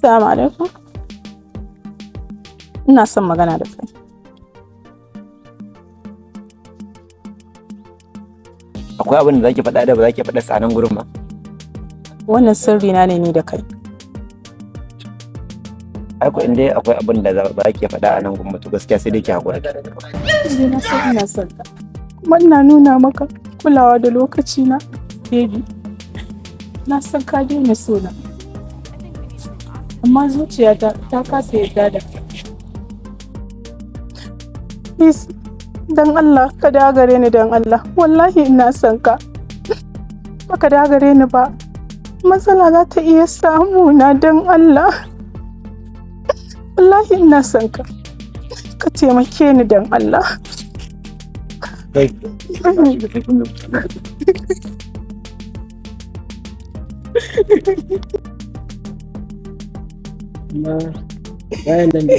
Assalamu alaikum. Ina son magana da kai. Akwai abin da zaki faɗa da ba zaki faɗa sa nan gurin ba. Wannan sirri na ne ni da kai. Ai ko in dai akwai abin da ba zaki faɗa a nan gurin to gaskiya sai dai ki hakura. Ina son ka. Kuma ina nuna maka kulawa da lokaci na, baby. Na san ka daina so na. Amma zuciyata ta kasa yarda da kai. Please, dan Allah ka dagare ni dan Allah. Wallahi ina son ka. Baka dagare ni ba. Matsala za ta iya samu na dan Allah. Wallahi ina son ka. Ka taimake ni dan Allah. Bayan nan da